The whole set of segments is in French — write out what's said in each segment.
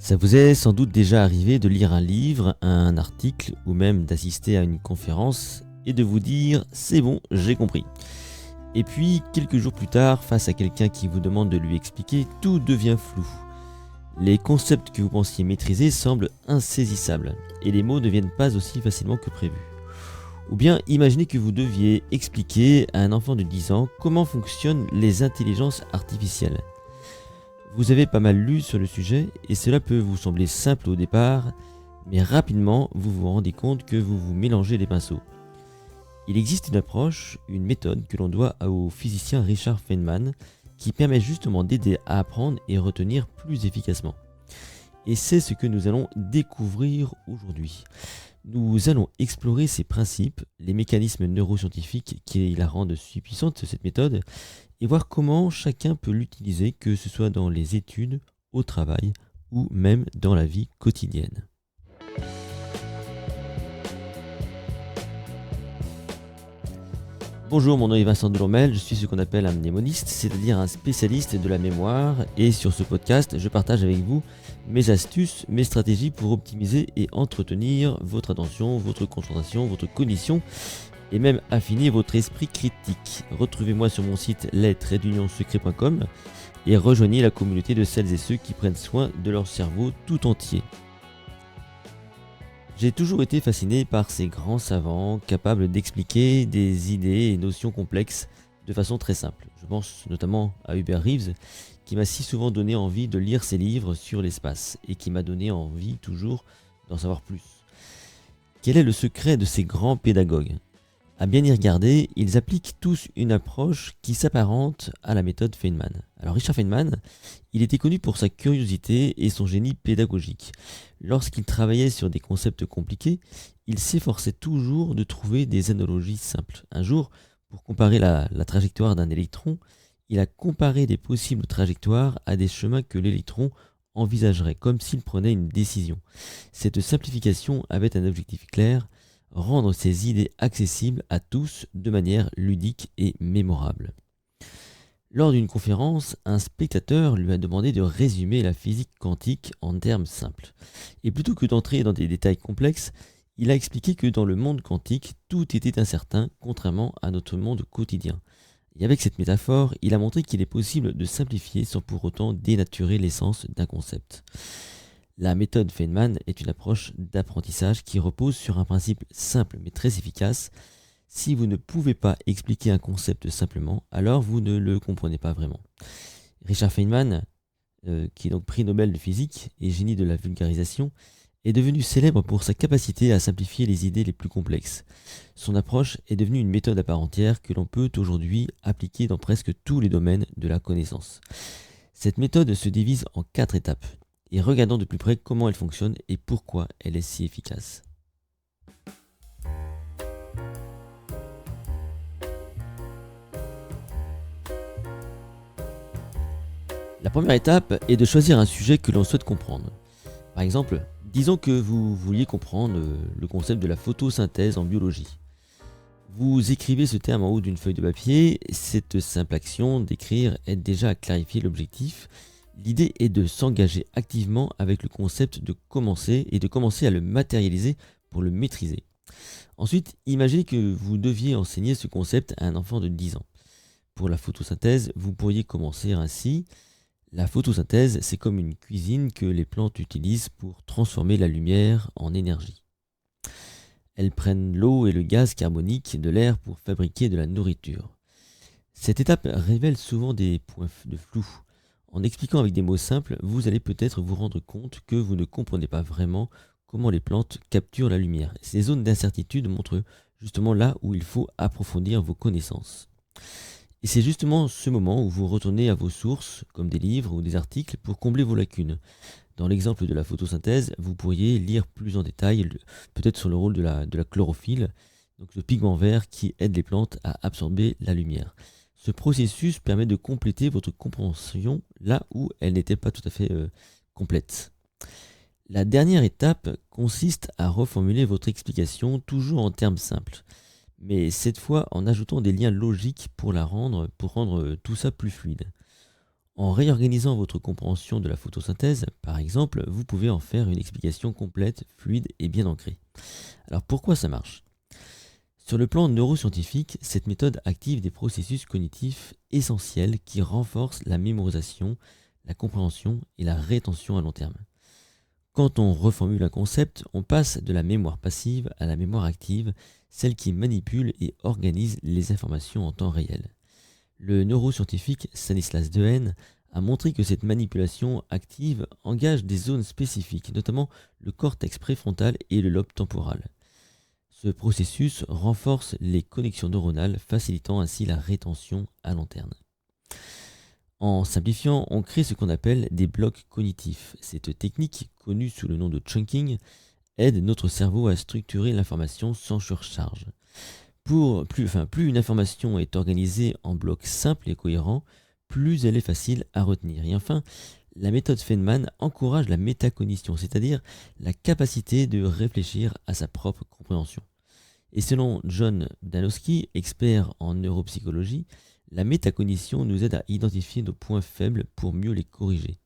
Ça vous est sans doute déjà arrivé de lire un livre, un article ou même d'assister à une conférence et de vous dire c'est bon, j'ai compris. Et puis, quelques jours plus tard, face à quelqu'un qui vous demande de lui expliquer, tout devient flou. Les concepts que vous pensiez maîtriser semblent insaisissables et les mots ne viennent pas aussi facilement que prévu. Ou bien imaginez que vous deviez expliquer à un enfant de 10 ans comment fonctionnent les intelligences artificielles. Vous avez pas mal lu sur le sujet et cela peut vous sembler simple au départ, mais rapidement vous vous rendez compte que vous vous mélangez les pinceaux. Il existe une approche, une méthode que l'on doit au physicien Richard Feynman qui permet justement d'aider à apprendre et retenir plus efficacement. Et c'est ce que nous allons découvrir aujourd'hui. Nous allons explorer ces principes, les mécanismes neuroscientifiques qui la rendent si puissante cette méthode, et voir comment chacun peut l'utiliser, que ce soit dans les études, au travail ou même dans la vie quotidienne. Bonjour, mon nom est Vincent Delormel, je suis ce qu'on appelle un mnémoniste, c'est-à-dire un spécialiste de la mémoire, et sur ce podcast, je partage avec vous mes astuces, mes stratégies pour optimiser et entretenir votre attention, votre concentration, votre cognition, et même affiner votre esprit critique. Retrouvez-moi sur mon site les-secret.com et rejoignez la communauté de celles et ceux qui prennent soin de leur cerveau tout entier. J'ai toujours été fasciné par ces grands savants capables d'expliquer des idées et notions complexes de façon très simple. Je pense notamment à Hubert Reeves, qui m'a si souvent donné envie de lire ses livres sur l'espace et qui m'a donné envie toujours d'en savoir plus. Quel est le secret de ces grands pédagogues ? À bien y regarder, ils appliquent tous une approche qui s'apparente à la méthode Feynman. Alors Richard Feynman, il était connu pour sa curiosité et son génie pédagogique. Lorsqu'il travaillait sur des concepts compliqués, il s'efforçait toujours de trouver des analogies simples. Un jour, pour comparer la trajectoire d'un électron, il a comparé des possibles trajectoires à des chemins que l'électron envisagerait, comme s'il prenait une décision. Cette simplification avait un objectif clair: rendre ces idées accessibles à tous de manière ludique et mémorable. Lors d'une conférence, un spectateur lui a demandé de résumer la physique quantique en termes simples. Et plutôt que d'entrer dans des détails complexes, il a expliqué que dans le monde quantique, tout était incertain, contrairement à notre monde quotidien. Et avec cette métaphore, il a montré qu'il est possible de simplifier sans pour autant dénaturer l'essence d'un concept. La méthode Feynman est une approche d'apprentissage qui repose sur un principe simple mais très efficace. Si vous ne pouvez pas expliquer un concept simplement, alors vous ne le comprenez pas vraiment. Richard Feynman, qui est donc prix Nobel de physique et génie de la vulgarisation, est devenu célèbre pour sa capacité à simplifier les idées les plus complexes. Son approche est devenue une méthode à part entière que l'on peut aujourd'hui appliquer dans presque tous les domaines de la connaissance. Cette méthode se divise en 4 étapes. Et regardons de plus près comment elle fonctionne et pourquoi elle est si efficace. La première étape est de choisir un sujet que l'on souhaite comprendre. Par exemple, disons que vous vouliez comprendre le concept de la photosynthèse en biologie. Vous écrivez ce terme en haut d'une feuille de papier. Cette simple action d'écrire aide déjà à clarifier l'objectif. L'idée est de s'engager activement avec le concept de commencer à le matérialiser pour le maîtriser. Ensuite, imaginez que vous deviez enseigner ce concept à un enfant de 10 ans. Pour la photosynthèse, vous pourriez commencer ainsi. La photosynthèse, c'est comme une cuisine que les plantes utilisent pour transformer la lumière en énergie. Elles prennent l'eau et le gaz carbonique de l'air pour fabriquer de la nourriture. Cette étape révèle souvent des points de flou. En expliquant avec des mots simples, vous allez peut-être vous rendre compte que vous ne comprenez pas vraiment comment les plantes capturent la lumière. Ces zones d'incertitude montrent justement là où il faut approfondir vos connaissances. Et c'est justement ce moment où vous retournez à vos sources, comme des livres ou des articles, pour combler vos lacunes. Dans l'exemple de la photosynthèse, vous pourriez lire plus en détail, peut-être sur le rôle de la chlorophylle, donc le pigment vert qui aide les plantes à absorber la lumière. Ce processus permet de compléter votre compréhension là où elle n'était pas tout à fait complète. La dernière étape consiste à reformuler votre explication toujours en termes simples, mais cette fois en ajoutant des liens logiques pour rendre tout ça plus fluide. En réorganisant votre compréhension de la photosynthèse, par exemple, vous pouvez en faire une explication complète, fluide et bien ancrée. Alors pourquoi ça marche? Sur le plan neuroscientifique, cette méthode active des processus cognitifs essentiels qui renforcent la mémorisation, la compréhension et la rétention à long terme. Quand on reformule un concept, on passe de la mémoire passive à la mémoire active, celle qui manipule et organise les informations en temps réel. Le neuroscientifique Stanislas Dehaene a montré que cette manipulation active engage des zones spécifiques, notamment le cortex préfrontal et le lobe temporal. Ce processus renforce les connexions neuronales, facilitant ainsi la rétention à long terme. En simplifiant, on crée ce qu'on appelle des blocs cognitifs. Cette technique, connue sous le nom de chunking, aide notre cerveau à structurer l'information sans surcharge. Plus une information est organisée en blocs simples et cohérents, plus elle est facile à retenir. Et enfin, la méthode Feynman encourage la métacognition, c'est-à-dire la capacité de réfléchir à sa propre compréhension. Et selon John Danowski, expert en neuropsychologie, la métacognition nous aide à identifier nos points faibles pour mieux les corriger.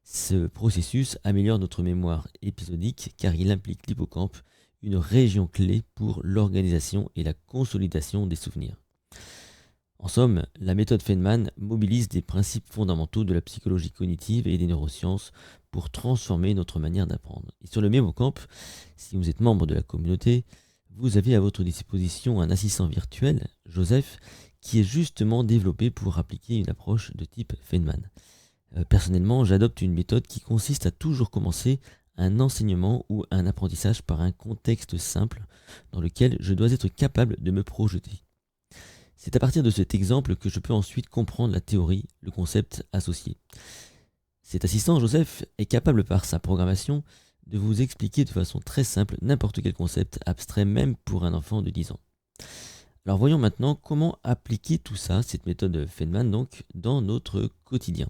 Ce processus améliore notre mémoire épisodique car il implique l'hippocampe, une région clé pour l'organisation et la consolidation des souvenirs. En somme, la méthode Feynman mobilise des principes fondamentaux de la psychologie cognitive et des neurosciences pour transformer notre manière d'apprendre. Et sur le Mémocamp, si vous êtes membre de la communauté, vous avez à votre disposition un assistant virtuel, Joseph, qui est justement développé pour appliquer une approche de type Feynman. Personnellement, j'adopte une méthode qui consiste à toujours commencer un enseignement ou un apprentissage par un contexte simple dans lequel je dois être capable de me projeter. C'est à partir de cet exemple que je peux ensuite comprendre la théorie, le concept associé. Cet assistant, Joseph, est capable par sa programmation de vous expliquer de façon très simple n'importe quel concept abstrait, même pour un enfant de 10 ans. Alors voyons maintenant comment appliquer tout ça, cette méthode Feynman donc, dans notre quotidien.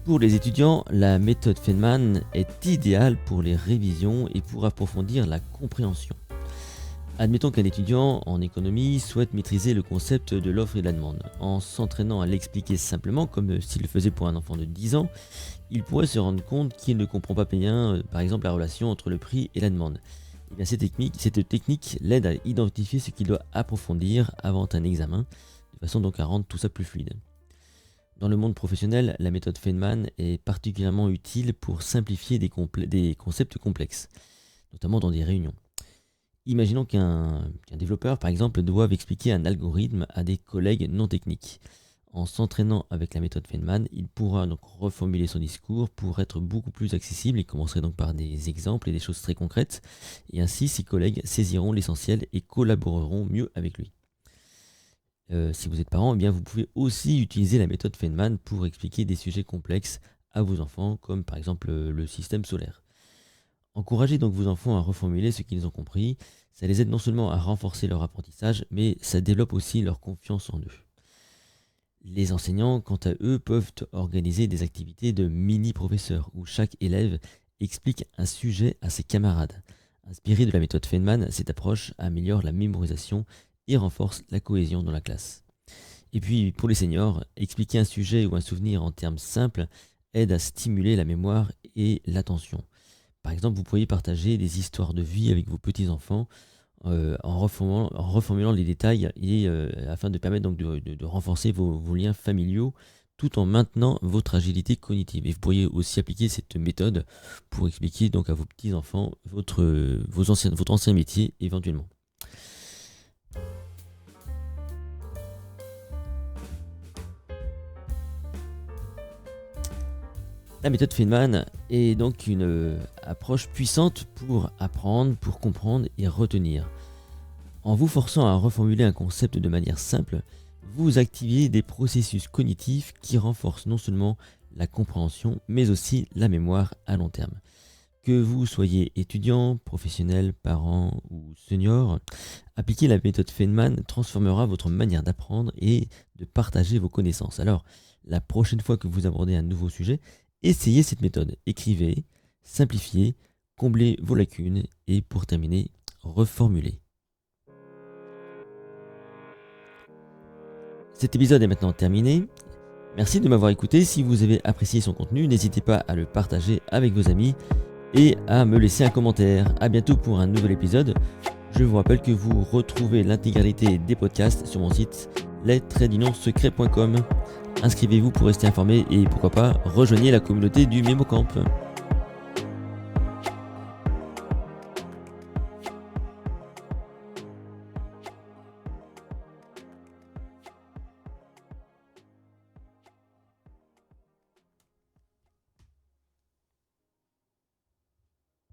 Pour les étudiants, la méthode Feynman est idéale pour les révisions et pour approfondir la compréhension. Admettons qu'un étudiant en économie souhaite maîtriser le concept de l'offre et de la demande. En s'entraînant à l'expliquer simplement, comme s'il le faisait pour un enfant de 10 ans, il pourrait se rendre compte qu'il ne comprend pas bien, par exemple, la relation entre le prix et la demande. Et bien, cette technique l'aide à identifier ce qu'il doit approfondir avant un examen, de façon donc à rendre tout ça plus fluide. Dans le monde professionnel, la méthode Feynman est particulièrement utile pour simplifier des concepts complexes, notamment dans des réunions. Imaginons qu'un développeur, par exemple, doive expliquer un algorithme à des collègues non techniques. En s'entraînant avec la méthode Feynman, il pourra donc reformuler son discours pour être beaucoup plus accessible. Il commencerait donc par des exemples et des choses très concrètes. Et ainsi, ses collègues saisiront l'essentiel et collaboreront mieux avec lui. Si vous êtes parent, eh bien, vous pouvez aussi utiliser la méthode Feynman pour expliquer des sujets complexes à vos enfants, comme par exemple le système solaire. Encouragez donc vos enfants à reformuler ce qu'ils ont compris. Ça les aide non seulement à renforcer leur apprentissage, mais ça développe aussi leur confiance en eux. Les enseignants, quant à eux, peuvent organiser des activités de mini-professeurs où chaque élève explique un sujet à ses camarades. Inspiré de la méthode Feynman, cette approche améliore la mémorisation et renforce la cohésion dans la classe. Et puis pour les seniors, expliquer un sujet ou un souvenir en termes simples aide à stimuler la mémoire et l'attention. Par exemple, vous pourriez partager des histoires de vie avec vos petits-enfants en reformulant les détails et afin de permettre donc de renforcer vos liens familiaux tout en maintenant votre agilité cognitive. Et vous pourriez aussi appliquer cette méthode pour expliquer donc à vos petits-enfants votre ancien métier éventuellement. La méthode Feynman est donc une approche puissante pour apprendre, pour comprendre et retenir. En vous forçant à reformuler un concept de manière simple, vous activez des processus cognitifs qui renforcent non seulement la compréhension, mais aussi la mémoire à long terme. Que vous soyez étudiant, professionnel, parent ou senior, appliquer la méthode Feynman transformera votre manière d'apprendre et de partager vos connaissances. Alors, la prochaine fois que vous abordez un nouveau sujet, essayez cette méthode. Écrivez, simplifiez, comblez vos lacunes et pour terminer, reformulez. Cet épisode est maintenant terminé. Merci de m'avoir écouté. Si vous avez apprécié son contenu, n'hésitez pas à le partager avec vos amis et à me laisser un commentaire. A bientôt pour un nouvel épisode. Je vous rappelle que vous retrouvez l'intégralité des podcasts sur mon site les-secrets.com. Inscrivez-vous pour rester informé et pourquoi pas rejoignez la communauté du MemoCamp.